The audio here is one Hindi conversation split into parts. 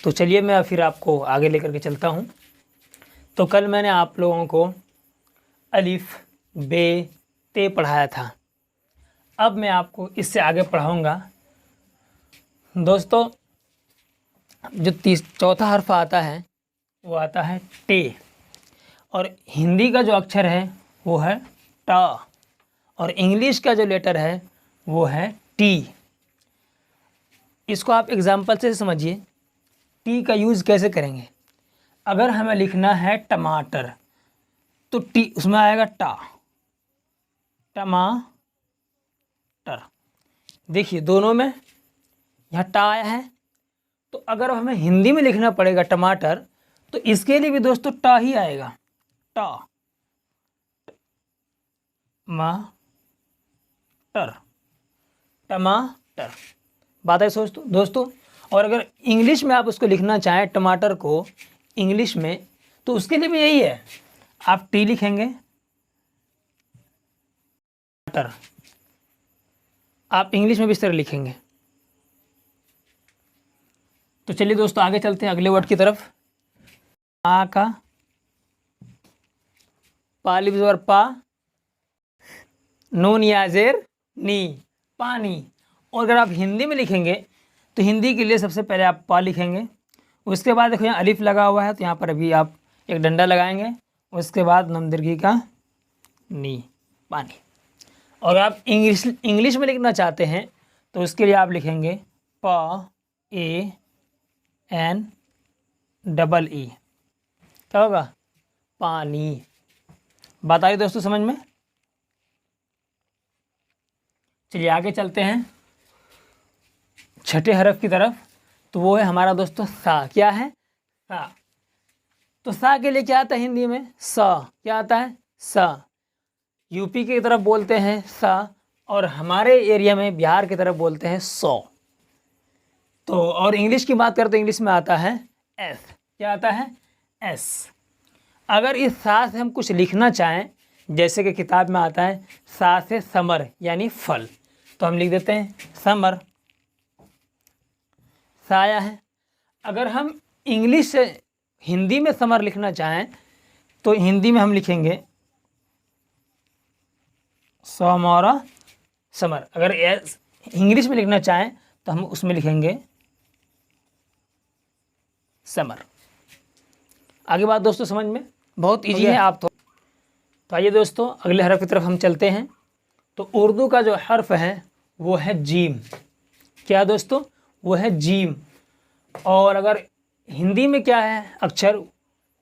तो चलिए मैं फिर आपको आगे लेकर के चलता हूँ। तो कल मैंने आप लोगों को अलिफ बे ते पढ़ाया था। अब मैं आपको इससे आगे पढ़ाऊँगा। दोस्तों जो चौथा हर्फ आता है वो आता है टे, और हिंदी का जो अक्षर है वो है टा, और इंग्लिश का जो लेटर है वो है टी। इसको आप एग्जाम्पल से समझिए, टी का यूज़ कैसे करेंगे। अगर हमें लिखना है टमाटर तो टी उसमें आएगा टा, टमाटर। देखिए दोनों में यहाँ टा आया है, तो अगर हमें हिंदी में लिखना पड़ेगा टमाटर तो इसके लिए भी दोस्तों टा ही आएगा, टा टमाटर, टमाटर। बात है दोस्तों। और अगर इंग्लिश में आप उसको लिखना चाहें टमाटर को इंग्लिश में, तो उसके लिए भी यही है, आप टी लिखेंगे, टमाटर आप इंग्लिश में भी इस तरह लिखेंगे। तो चलिए दोस्तों आगे चलते हैं अगले वर्ड की तरफ। आ का पालिफ ज़बर पा, नून या जेर नी, पानी। और अगर आप हिंदी में लिखेंगे तो हिंदी के लिए सबसे पहले आप पा लिखेंगे, उसके बाद देखो यहाँ अलिफ लगा हुआ है तो यहाँ पर अभी आप एक डंडा लगाएंगे, उसके बाद नम दीर्घी का नी, पानी। और आप इंग्लिश में लिखना चाहते हैं तो उसके लिए आप लिखेंगे प ए एन डबल ई, क्या होगा, पानी। बात आई दोस्तों समझ में। चलिए आगे चलते हैं छठे हरफ की तरफ। तो वो है हमारा दोस्तों सा। क्या है, सा। तो सा के लिए क्या आता है हिंदी में, सा। क्या आता है, सा। यूपी की तरफ बोलते हैं सा, और हमारे एरिया में बिहार की तरफ बोलते हैं सौ। तो और इंग्लिश की बात करते हैं, इंग्लिश में आता है एस। क्या आता है, एस। अगर इस सा से हम कुछ लिखना चाहें, जैसे कि किताब में आता है सा से समर यानी फल, तो हम लिख देते हैं समर, साया है। अगर हम इंग्लिश से हिंदी में समर लिखना चाहें तो हिंदी में हम लिखेंगे समरा, समर। अगर इंग्लिश में लिखना चाहें तो हम उसमें लिखेंगे समर। आगे बात दोस्तों समझ में बहुत इजी है। आप तो आइए दोस्तों अगले हरफ की तरफ हम चलते हैं। तो उर्दू का जो हर्फ है वो है जीम। क्या दोस्तों, वो है जीम। और अगर हिंदी में क्या है अक्षर,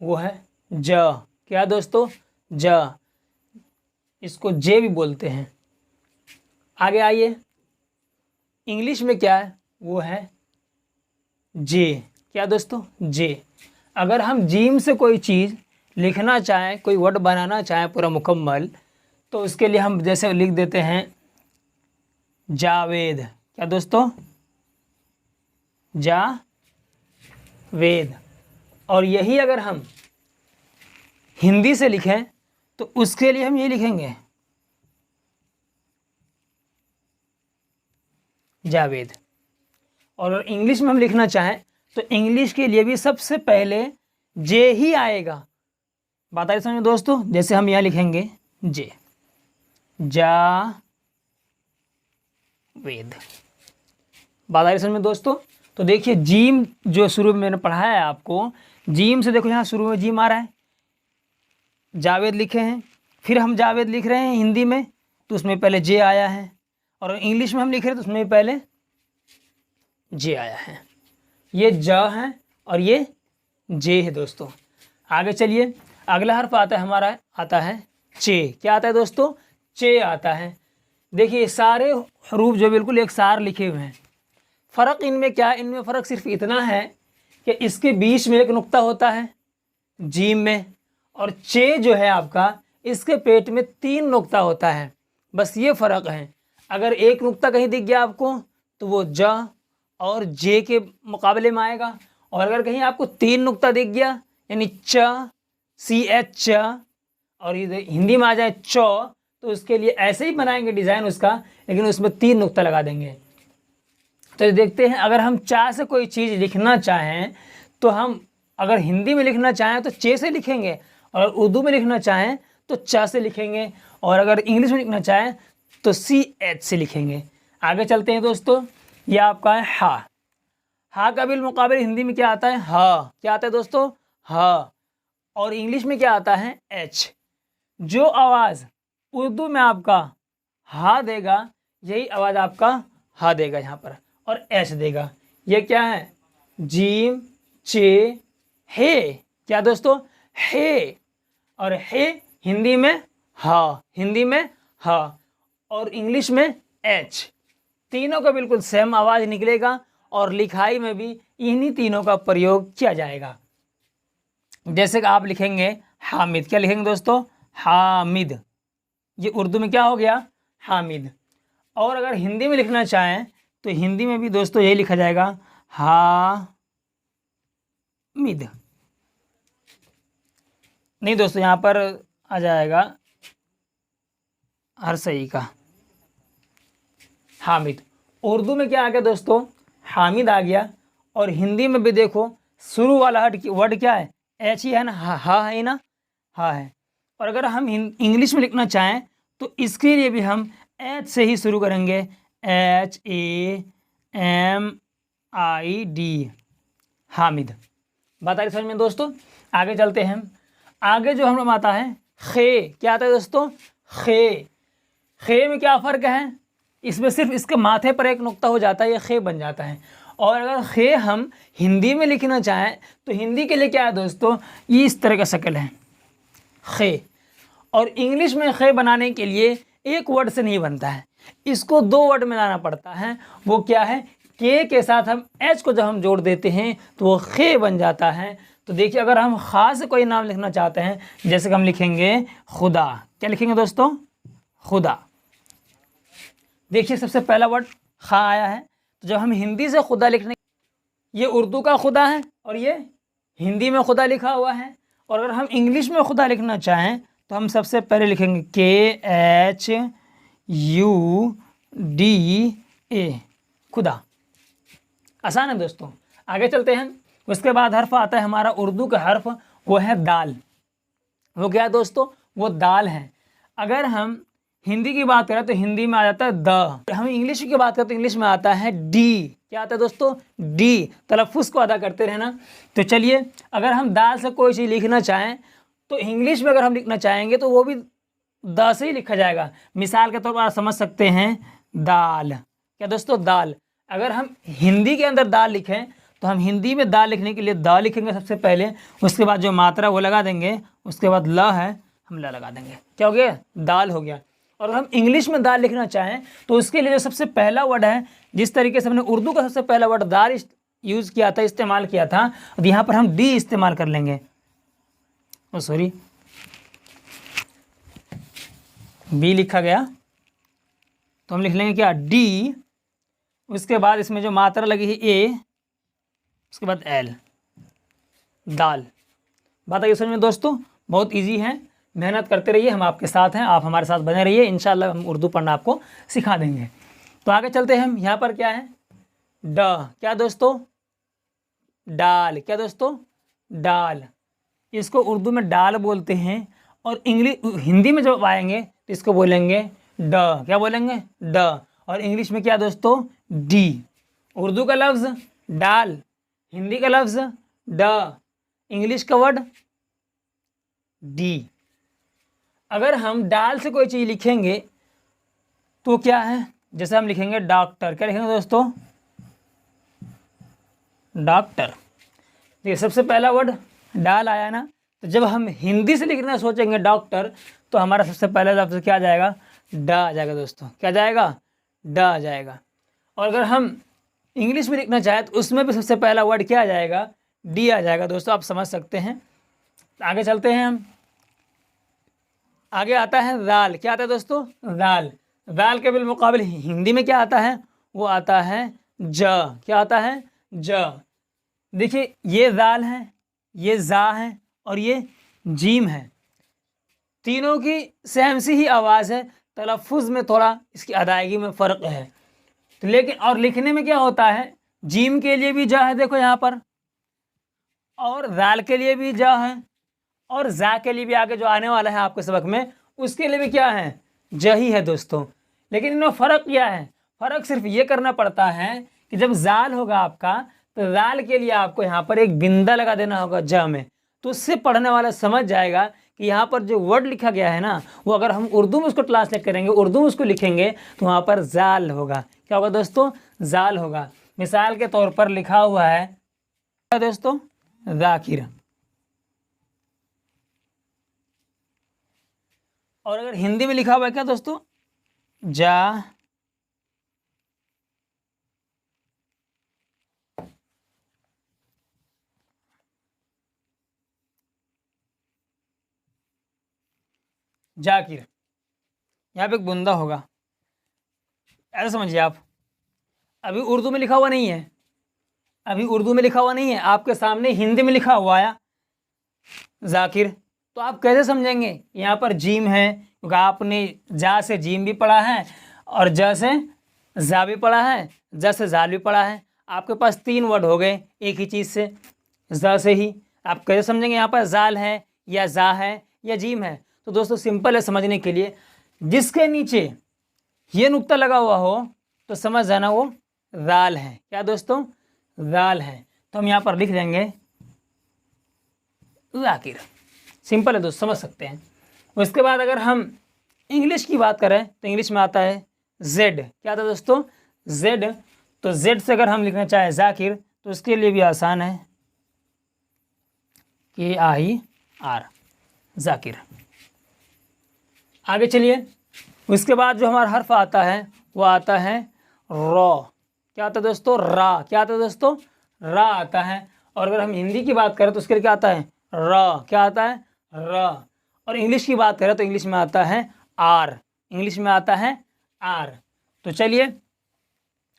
वो है ज। क्या दोस्तों, ज। इसको जे भी बोलते हैं। आगे आइए, इंग्लिश में क्या है, वो है जे। क्या दोस्तों, जे। अगर हम जीम से कोई चीज़ लिखना चाहें, कोई वर्ड बनाना चाहें पूरा मुकम्मल, तो उसके लिए हम जैसे लिख देते हैं जावेद। क्या दोस्तों, जावेद। और यही अगर हम हिंदी से लिखें तो उसके लिए हम ये लिखेंगे जावेद। और इंग्लिश में हम लिखना चाहें तो इंग्लिश के लिए भी सबसे पहले जे ही आएगा। बात आई समझ दोस्तों। जैसे हम यहाँ लिखेंगे जे, जावेद। बात आई समझ में दोस्तों। तो देखिए जीम जो शुरू में मैंने पढ़ाया है आपको, जीम से देखो यहाँ शुरू में जीम आ रहा है, जावेद लिखे हैं। फिर हम जावेद लिख रहे हैं हिंदी में तो उसमें पहले जे आया है, और इंग्लिश में हम लिख रहे हैं तो उसमें पहले जे आया है। ये ज है और ये जे है दोस्तों। आगे चलिए, अगला हर्फ आता है हमारा, आता है चे। क्या आता है दोस्तों, चे आता है। देखिए सारे हरूफ जो बिल्कुल एक सार लिखे हुए हैं। फ़र्क इनमें क्या है, इनमें फ़र्क सिर्फ इतना है कि इसके बीच में एक नुक्ता होता है जीम में, और चे जो है आपका इसके पेट में 3 नुक्ता होता है। बस ये फ़र्क है। अगर एक नुक्ता कहीं दिख गया आपको तो वो ज और जे के मुकाबले में आएगा, और अगर कहीं आपको 3 नुक्ता दिख गया यानी च, CH च, और ये हिंदी में आ जाए चौ, तो उसके लिए ऐसे ही बनाएंगे डिज़ाइन उसका, लेकिन उसमें 3 नुक्ता लगा देंगे। तो देखते हैं, अगर हम चा से कोई चीज़ लिखना चाहें तो हम अगर हिंदी में लिखना चाहें तो चे से लिखेंगे, और उर्दू में लिखना चाहें तो चा से लिखेंगे, और अगर इंग्लिश में लिखना चाहें तो CH से लिखेंगे। आगे चलते हैं दोस्तों, यह आपका है हा। हा का बिलमुकाबिल हिंदी में क्या आता है? हा। क्या आता है दोस्तों? हा। और इंग्लिश में क्या आता है? H। जो आवाज़ उर्दू में आपका हा देगा, यही आवाज़ आपका हा देगा यहाँ पर, और H देगा। ये क्या है? जीम, चे, हे। क्या दोस्तों? हे। और हे हिंदी में हा, हिंदी में हा, और इंग्लिश में H। तीनों का बिल्कुल सेम आवाज़ निकलेगा, और लिखाई में भी इन्हीं तीनों का प्रयोग किया जाएगा। जैसे कि आप लिखेंगे हामिद, क्या लिखेंगे दोस्तों? हामिद। ये उर्दू में क्या हो गया? हामिद। और अगर हिंदी में लिखना चाहें तो हिंदी में भी दोस्तों यही लिखा जाएगा, हामिद। नहीं दोस्तों, यहाँ पर आ जाएगा हर सही का हामिद। उर्दू में क्या आ गया दोस्तों? हामिद आ गया। और हिंदी में भी देखो, शुरू वाला वर्ड क्या है? H ही है ना, हा है ना, हा है। और अगर हम इंग्लिश में लिखना चाहें तो इसके लिए भी हम H से ही शुरू करेंगे, HAMID, हामिद। बात आ रही समझ में दोस्तों? आगे चलते हैं। आगे जो हम आता है खे। क्या आता है दोस्तों? खे। खे में क्या फ़र्क है? इसमें सिर्फ इसके माथे पर एक नुक्ता हो जाता है, ये खे बन जाता है। और अगर खे हम हिंदी में लिखना चाहें तो हिंदी के लिए क्या है दोस्तों? ये इस तरह का शक्ल है, खे। और इंग्लिश में खे बनाने के लिए एक वर्ड से नहीं बनता है, इसको दो वर्ड में लाना पड़ता है। वो क्या है? के साथ हम H को जब हम जोड़ देते हैं तो वो खे बन जाता है। तो देखिए, अगर हम खा से कोई नाम लिखना चाहते हैं, जैसे कि हम लिखेंगे खुदा। क्या लिखेंगे दोस्तों? खुदा। देखिए, सबसे पहला वर्ड खा आया है। तो जब हम हिंदी से खुदा लिखने, ये उर्दू का खुदा है और ये हिंदी में खुदा लिखा हुआ है। और अगर हम इंग्लिश में खुदा लिखना चाहें तो हम सबसे पहले लिखेंगे KHUDA, खुदा। आसान है दोस्तों। आगे चलते हैं। उसके बाद हर्फ आता है हमारा उर्दू का हर्फ, वो है दाल। वो क्या है दोस्तों? वो दाल है। अगर हम हिंदी की बात करें तो हिंदी में आ जाता है द। हम इंग्लिश की बात करें तो इंग्लिश में आता है डी। क्या आता है दोस्तों? डी। तलफ़ुज़ को अदा करते रहना। तो चलिए, अगर हम दाल से कोई चीज़ लिखना चाहें तो इंग्लिश में अगर हम लिखना चाहेंगे तो वो भी द से ही लिखा जाएगा। मिसाल के तौर पर आप समझ सकते हैं, दाल। क्या दोस्तों? दाल। अगर हम हिंदी के अंदर दाल लिखें तो हम हिंदी में दाल लिखने के लिए द लिखेंगे सबसे पहले, उसके बाद जो मात्रा वो लगा देंगे, उसके बाद ल है, हम ल लगा देंगे। क्या हो गया? दाल हो गया। और हम इंग्लिश में दाल लिखना चाहें तो उसके लिए जो सबसे पहला वर्ड है, जिस तरीके से हमने उर्दू का सबसे पहला वर्ड दाल यूज़ किया था, इस्तेमाल किया था, तो यहाँ पर हम डी इस्तेमाल कर लेंगे। सॉरी, बी लिखा गया तो हम लिख लेंगे क्या? डी। उसके बाद इसमें जो मात्रा लगी है ए, उसके बाद एल, दाल। बात आई समझ में दोस्तों? बहुत इजी है, मेहनत करते रहिए, हम आपके साथ हैं, आप हमारे साथ बने रहिए। इंशाल्लाह हम उर्दू पढ़ना आपको सिखा देंगे। तो आगे चलते हैं हम। यहाँ पर क्या है? ड। क्या दोस्तों? डाल। क्या दोस्तों? डाल। इसको उर्दू में डाल बोलते हैं, और हिंदी में जब आएंगे तो इसको बोलेंगे ड। क्या बोलेंगे? ड। और इंग्लिश में क्या दोस्तों? डी। उर्दू का लफ्ज़ डाल, हिंदी का लफ्ज़ ड, इंग्लिश का वर्ड डी। अगर हम डाल से कोई चीज़ लिखेंगे तो क्या है? जैसे हम लिखेंगे डॉक्टर। क्या लिखेंगे दोस्तों? डॉक्टर। ये सबसे पहला वर्ड डाल आया ना, तो जब हम हिंदी से लिखना सोचेंगे डॉक्टर, तो हमारा सबसे पहला लफ्ज़ क्या आ जाएगा? ड आ जाएगा दोस्तों। क्या जाएगा? ड आ जाएगा। और अगर हम इंग्लिश में लिखना चाहें तो उसमें भी सबसे पहला वर्ड क्या आ जाएगा? डी आ जाएगा दोस्तों। आप समझ सकते हैं। आगे चलते हैं हम। आगे आता है दाल। क्या आता है दोस्तों? दाल। दाल के बिलमुकाबिल हिंदी में क्या आता है? वो आता है ज। क्या आता है? ज। देखिए, ये दाल है, ये जा है, और ये जीम है। तीनों की सेम सी ही आवाज़ है, तलफ़ुज़ में थोड़ा इसकी अदायगी में फ़र्क है। तो लेकिन और लिखने में क्या होता है, जीम के लिए भी जा है देखो यहाँ पर, और जाल के लिए भी जा है, और जा के लिए भी आगे जो आने वाला है आपके सबक में उसके लिए भी क्या है, ज ही है दोस्तों। लेकिन इनमें फ़र्क क्या है, फ़र्क सिर्फ ये करना पड़ता है कि जब जाल होगा आपका तो जाल के लिए आपको यहाँ पर एक बिंदा लगा देना होगा ज में, तो उससे पढ़ने वाला समझ जाएगा कि यहाँ पर जो वर्ड लिखा गया है ना वो अगर हम उर्दू में उसको ट्रांसलेट करेंगे, उर्दू में उसको लिखेंगे तो वहाँ पर जाल होगा। क्या होगा दोस्तों, जाल होगा। मिसाल के तौर पर लिखा हुआ है दोस्तों जाकिर, और अगर हिंदी में लिखा हुआ है क्या दोस्तों, जा जाकिर, यहाँ पे एक बुंदा होगा, ऐसा समझिए आप। अभी उर्दू में लिखा हुआ नहीं है, अभी उर्दू में लिखा हुआ नहीं है, आपके सामने हिंदी में लिखा हुआ आया जाकिर, तो आप कैसे समझेंगे, यहाँ पर जीम है क्योंकि आपने जा से जीम भी पढ़ा है और ज से जा भी पढ़ा है, ज से जाल भी पढ़ा है, आपके पास 3 वर्ड हो गए एक ही चीज़ से, ज से ही। आप कैसे समझेंगे यहाँ पर जाल है या जा है या जीम है। तो दोस्तों सिंपल है समझने के लिए, जिसके नीचे ये नुक्ता लगा हुआ हो तो समझ जाना वो जाल है। क्या दोस्तों, जाल है। तो हम यहाँ पर लिख देंगे जाकिर, सिंपल है दोस्त, समझ सकते हैं। उसके बाद अगर हम इंग्लिश की बात करें तो इंग्लिश में आता है जेड। क्या आता है दोस्तों, जेड। तो जेड से अगर हम लिखना चाहें जाकिर तो उसके लिए भी आसान है, KIR, जाकिर। आगे चलिए, उसके बाद जो हमारा हर्फ आता है वो आता है रॉ। क्या आता है दोस्तों, रा। क्या आता है दोस्तों, रा आता है। और अगर हम हिंदी की बात करें तो उसके लिए क्या आता है, र। क्या आता है, र। और इंग्लिश की बात करें तो इंग्लिश में आता है आर, इंग्लिश में आता है आर। तो चलिए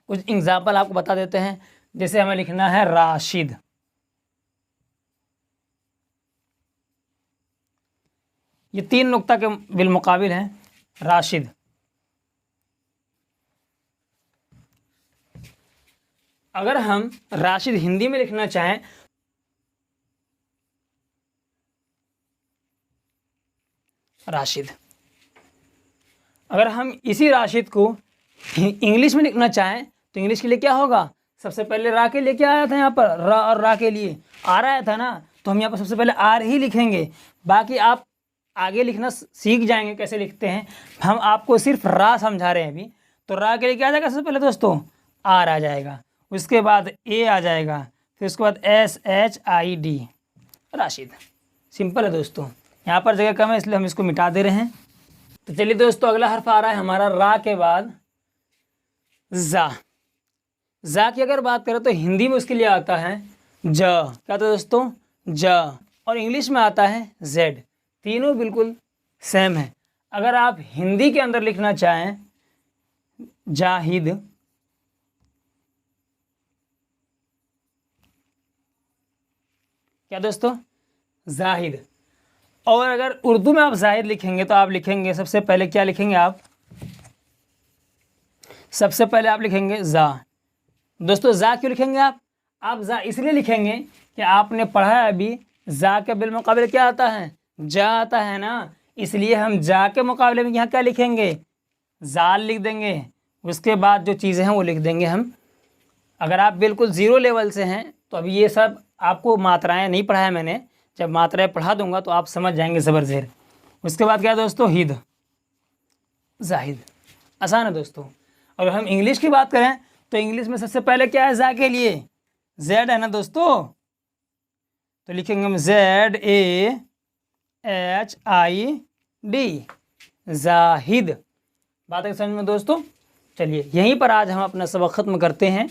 कुछ एग्जाम्पल आपको बता देते हैं। जैसे हमें लिखना है राशिद, ये 3 नुक्ता के बिलमुकाबिल हैं राशिद। अगर हम राशिद हिंदी में लिखना चाहें, राशिद, अगर हम इसी राशिद को इंग्लिश में लिखना चाहें तो इंग्लिश के लिए क्या होगा, सबसे पहले रा के लिए क्या आया था, यहाँ पर रा और रा के लिए आर आया था ना, तो हम यहाँ पर सबसे पहले आर ही लिखेंगे। बाकी आप आगे लिखना सीख जाएंगे कैसे लिखते हैं, हम आपको सिर्फ रा समझा रहे हैं अभी। तो रा के लिए क्या आ जाएगा, सबसे पहले दोस्तों आर आ जाएगा, उसके बाद ए आ जाएगा, फिर उसके बाद SHID, राशिद। सिंपल है दोस्तों, यहाँ पर जगह कम है इसलिए हम इसको मिटा दे रहे हैं। तो चलिए दोस्तों, अगला हर्फ आ रहा है हमारा रा के बाद जा। जा की अगर बात करें तो हिंदी में उसके लिए आता है ज। क्या था दोस्तों, ज। और इंग्लिश में आता है जेड। तीनों बिल्कुल सेम है। अगर आप हिंदी के अंदर लिखना चाहें जाहिद, क्या दोस्तों, जाहिद। और अगर उर्दू में आप जाहिद लिखेंगे तो आप लिखेंगे सबसे पहले क्या लिखेंगे, आप सबसे पहले आप लिखेंगे जा। दोस्तों जा क्यों लिखेंगे आप जा इसलिए लिखेंगे कि आपने पढ़ा है अभी जा के बिलमुकाबिले क्या आता है, जा आता है ना, इसलिए हम जा के मुकाबले में यहाँ क्या लिखेंगे, जाल लिख देंगे। उसके बाद जो चीज़ें हैं वो लिख देंगे हम। अगर आप बिल्कुल ज़ीरो लेवल से हैं तो अभी ये सब आपको मात्राएं नहीं पढ़ाया मैंने, जब मात्राएं पढ़ा दूंगा तो आप समझ जाएंगे ज़बर ज़ेर। उसके बाद क्या है दोस्तों, हिद, जाहिद। आसान है दोस्तों। अगर हम इंग्लिश की बात करें तो इंग्लिश में सबसे पहले क्या है, जा के लिए जेड है ना दोस्तों, तो लिखेंगे हम ZAHID, जाहिद। बात है समझ में दोस्तों। चलिए यहीं पर आज हम अपना सबक ख़त्म करते हैं।